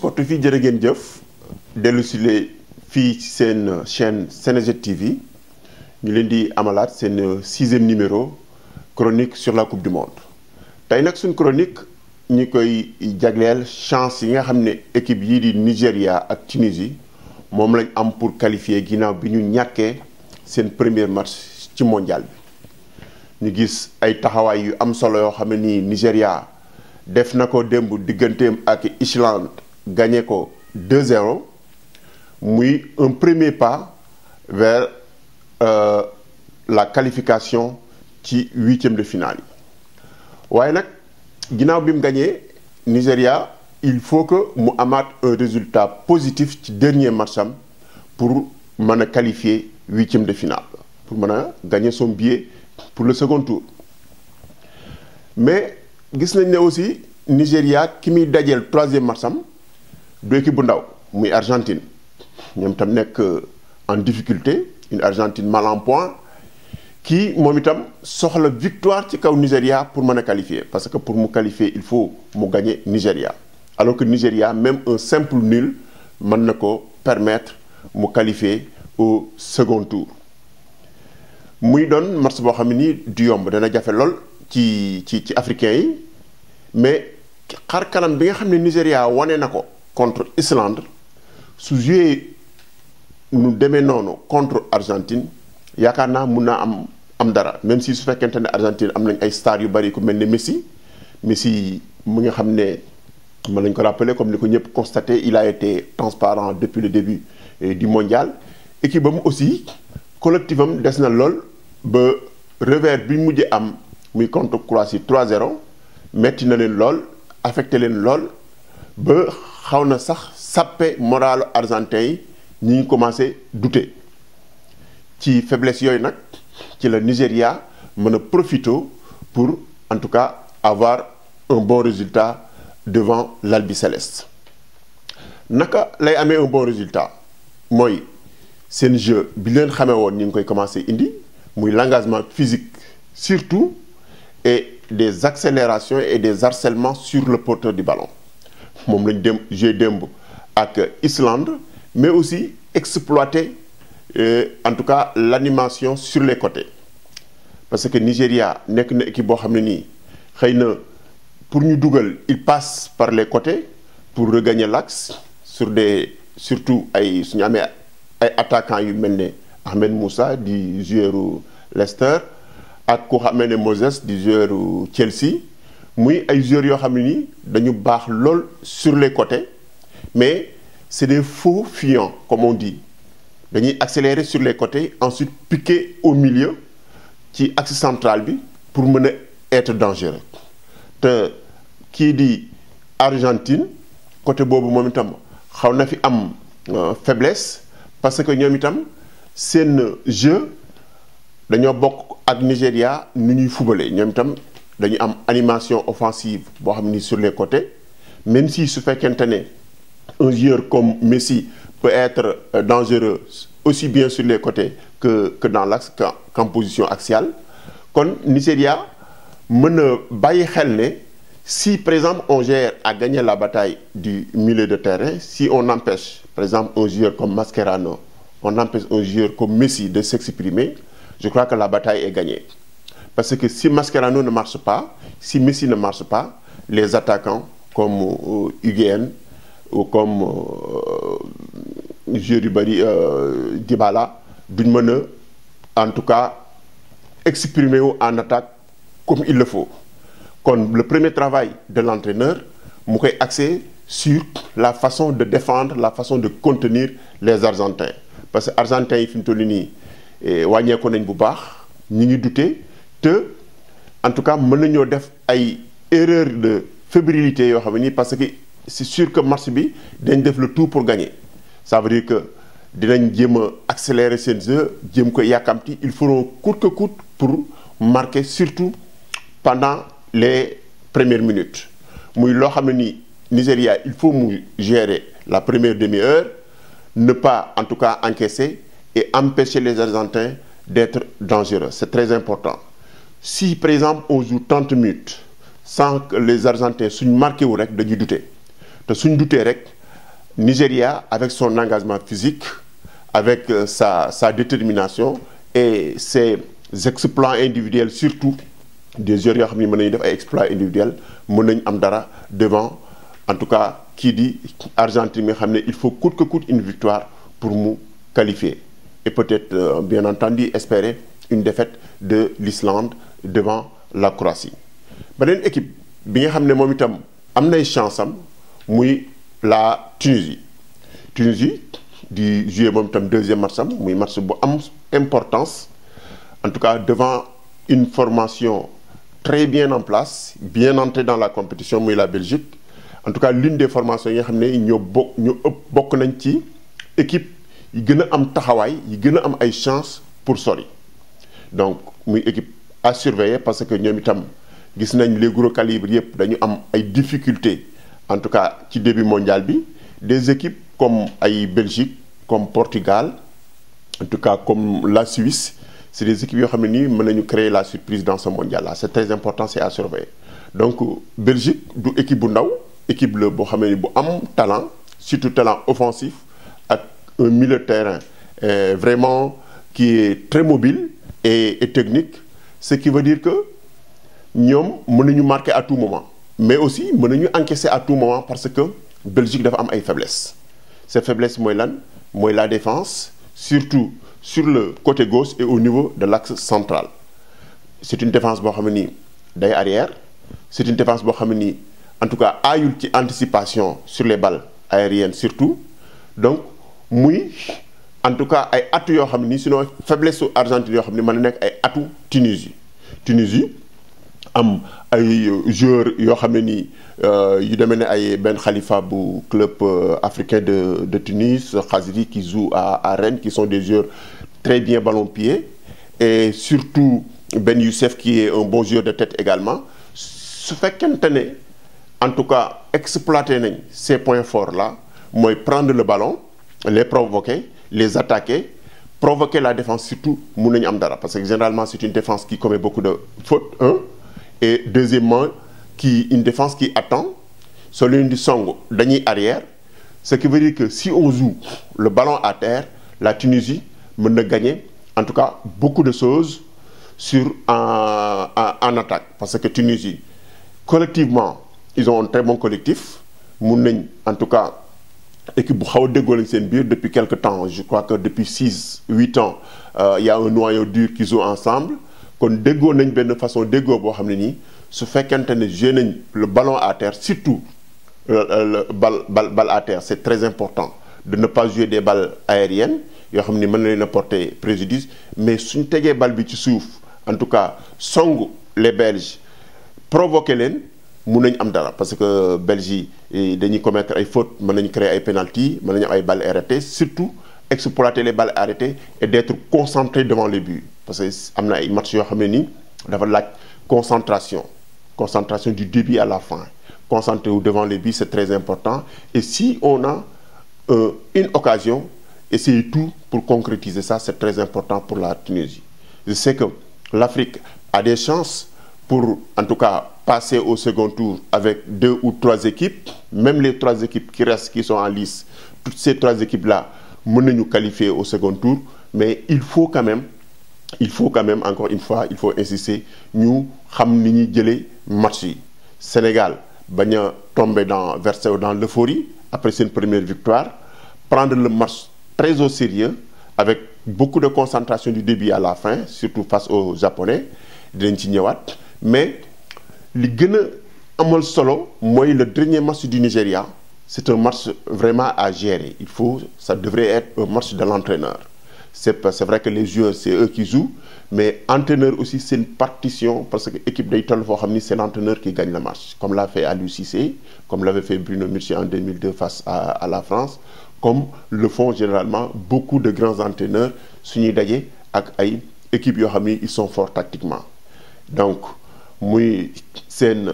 sportif yi jërë ngeen jëf dellu si fii ci seen chaîne Senejet TV ñu leen di amalaat seen 6e numéro chronique sur la coupe du monde tey nag suñ chronique ñi koy jagleel chance yi nga xam ne équipe yii di Nigéria ak Tunisie moom lañ am pour qualifier ginnaaw bi ñu ñàkkee seen premier match ci mondial bi ñu gis ay taxawaay yu am solo yoo xam ne nii Nigéria def na ko démb digganteem ak Islande gagné ko 2-0 muy un premier pas vers la qualification ci 8e de finale yi waaye nag ginnaaw bi mu gagné Nigéria il faut que mu amaat un résultat positif ci dernier match am pour mën a qualifier 8e de finale pour mën a gagner son billet pour le second tour mais gis nañ ne aussi Nigéria ki muy dajeel 3e match am du équipe bu ndaw muy Argentine ñoom tam nekk en difficulté une Argentine mal en point kii moom itam soxla victoire ci kaw Nigéria pour mën a qualifier parce que pour mu qualifier il faut mu gagner Nigéria alors que Nigéria même un simple nul mën na ko permettre mu qualifier au second tour muy doon match boo xam ne nii du yomb dana jafe lool ci africains yi mais xar kanam bi nga xam ne Nigéria wane na ko contre Islande su joué nu demee noonu contre Argentine yaakaar naa mun naa am dara même si su fekkente ne Argentine am nañ ay stars yu bari ku mel ne Messi mu nga xam ne mën nañ ko rappeler comme ni ko ñëpp constaté il a été transparent depuis le début du mondial équipe am aussi collectif am des na lool ba revers bi mujjee am muy contre Croatie 3-0 metti na leen lool affecté leen lool ba xaw na sax sappe moralu argentin yi ñi ngi commencé douter ci faiblesse yooyu nag ci la Nigéria mën a profité pour en tout cas avoir un bon résultat devant l'Albiceleste naka lay amee un bon résultat mooy seen jeu bi leen xamee woon ñu ngi koy commencé indi muy l'engagement physique surtout et des accélérations et des harcèlements sur le porteur du ballon moom lañ dem joué démb ak Islande mais aussi exploiter en tout cas l'animation sur les côtés parce que Nigéria nekk na équipe boo xam ne nii xëy na pour ñu dugal il passe par les côtés pour regagner l'axe surtout ay suñu amee ay attaquants yu mel ne Ahmed Moussa di joueur Leicester ak ku xamee ne Moses di joueur Chelsea muy ay joueurs yoo xam ne nii dañu baax lool sur les côtés mais c'est des faux fuyants comme on dit dañuy accélérer sur les côtés ensuite piquer au milieu ci axe central bi pour mën a être dangereux te kii di Argentine côté boobu moom itam xaw na fi am faiblesse parce que ñoom itam seen jeu dañoo bokk ak Nigéria nu ñuy fubale ñoom itam dañu am animation offensive boo xam ni sur les côtés même si su fekkente ne un joueur comme Messi peut être dangereux aussi bien sur les côtés que dans l'axe qu'en position axiale kon Nigéria mën a bàyyi xel ne si par exemple on gère à gagner la bataille du milieu de terrain si on empêche par exemple un joueur comme Mascherano on empêche un joueur comme Messi de s'exprimer je crois que la bataille est gagnée parce que si Mascherano ne marche pas si Messi ne marche pas les attaquants comme Higuaín ou comme joueur yu bari Dybala duñ mën a en tout cas exprimer wu en attaque comme il le faut kon le premier travail de l'entraîneur mu koy axé sur la façon de défendre la façon de contenir les Argentins parce que Argentins yi fi mu toll nii wàññeeku nañ bu baax ñi ngi douter te en tout cas mën nañoo def ay erreurs de fébrilité yoo xam ne nii parce que c'est sûr que match bi dañ def le tout pour gagner ça veut dire que dinañ jéem a accélérer seen jeu jéem ko yàkkamti ils feront coûte que coûte pour marquer surtout pendant les premières minutes muy loo xam ne nii Nigéria il faut mu gérer la première demi-heure ne pas en tout cas encaisser et empêcher les Argentins d'être dangereux c'est très important si par exemple on joue 30 minutes sans que les Argentins suñ marqué wu rek dañuy douter te suñ douter rek Nigeria, avec son engagement physique, avec sa détermination et ses exploits individuels, surtout des joueurs yoo xam ne mën nañu def ay exploits individuels mën nañu am dara devant en tout cas kii di Argentine mi nga xam ne il faut coûte que coûte une victoire pour mu qualifier et peut-être bien entendu espérer une défaite de l'Islande devant la Croatie. Beneen équipe bi nga xam ne moom itam am nay chance am muy la Tunisie di jouer moom itam deuxième match am muy match bu am importance en tout cas devant une formation très bien en place bien entrée dans la compétition muy la Belgique en tout cas l'une des formations yi nga xam ne ñoo bokk nañ ci équipe yi gën a am taxawaay yi gën a am ay chance pour sori donc muy équipe à surveiller parce que ñoom itam gis nañ les gros calibres yëpp dañu am ay difficultés en tout cas ci début mondial bi des équipes comme ay Belgique comme Portugal en tout cas comme la Suisse c'est des équipes yoo xam ne nii mën nañu créer la surprise dans ce mondial là c'est très important c'est à surveiller donc Belgique du équipe bu ndaw équipe la boo xam ne ni bu am talent surtout talent offensif ak un milieu de terrain vraiment qui est très mobile et technique ce qui veut dire que ñoom mën nañu marquer à tout moment mais aussi mën nañu encaisser à tout moment parce que Belgique dafa am ay faiblesses ces faiblesses mooy lan mooy la défense surtout sur le côté gauche et au niveau de l'axe central c'est une défense boo xam ne nii day arrière c'est une défense boo xam ne nii en tout cas aayul ci anticipation sur les balles aériennes surtout donc muy en tout cas ay atu yoo xam ne nii sinon faiblesse su Argentine yoo xam ne mën na nekk ay atu Tunisie am ay joueurs yoo xam ne nii yu demee ne ay Ben Khalifa bu club africain de Tunis Khazri qui joue à Rennes qui sont des joueurs très bien ballon-pied et surtout Ben Youssef qui est un bon joueur de tête également su fekkente ne en tout cas exploiter nañ ces points forts là mooy prendre le ballon les provoquer les attaquer provoquer la défense surtout mun nañu am dara parce que généralement c'est une défense qui commet beaucoup de fautes et deuxièmement une défense qui attend soo leen di song dañuy arrière ce qui veut dire que si on joue le ballon à terre la Tunisie mën na gagner en tout cas beaucoup de choses en attaque parce que Tunisie collectivement ils ont un très bon collectif mun nañ en tout cas équipe bu xaw a déggoo lañ seen biir depuis quelque temps je crois que depuis 6-8 ans il y a un noyau dur qui joue ensemble kon déggoo nañ benn façon déggoo boo xam ne nii su fekkente ne joué nañ le ballon à terre surtout le balle à terre c'est très important de ne pas jouer des balles aériennes yoo xam ni mën na leen a porter préjudice mais suñ tegee balle bi ci suuf en tout cas song les Belges provoquer leen mun nañ am dara parce que Belgique dañuy commettre ay fautes mën nañu créer ay pénalty mën nañu am ay balles arrêtées surtout exploiter les balles arrêtées et d'être concentré devant les buts parce que am na ay match yoo xam ne nii dafa laaj concentration du début à la fin concentré wu devant les buts c'est très important et si on a une occasion essayer tout pour concrétiser ça c'est très important pour la Tunisie je sais que l'Afrique a des chances pour en tout cas passer au second tour avec 2 ou 3 équipes même les 3 équipes qui restent qui sont en lice toutes ces 3 équipes là mën nañu qualifier au second tour mais il faut quand même encore une fois il faut insister ñu xam ni ñuy jëlee match yi Sénégal bañ a tomber verser dans l'euphorie après seen première victoire prendre le match très au sérieux avec beaucoup de concentration du début à la fin surtout face aux Japonais dinañ ci ñëwaat mais li gën a amal solo mooy le dernier match du Nigeria c'est un match vraiment à gérer ça devrait être un match de l'entraîneur c'est vrai que les joueurs c'est eux qui jouent mais entraîneur aussi c'est une partition parce que équipe day toll foo xam ni c'est l'entraîneur qui gagne le match comme l'a fait Aliou Cissé comme l'avait fait Bruno Metsu en 2002 face à la France comme le font généralement beaucoup de grands entraîneurs suñuy daje ak ay équipes yoo xam ni ils sont forts tactiquement donc muy seen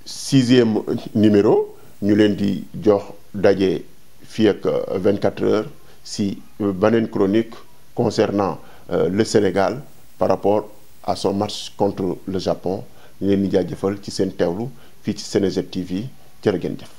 6e numéro ñu leen di jox daje fii ak 24 heures si beneen chronique concernant le Sénégal par rapport à son match contre le Japon ñu leen di jaajëfal ci seen teewlu fii ci Senejet TV jërë ngeen jëf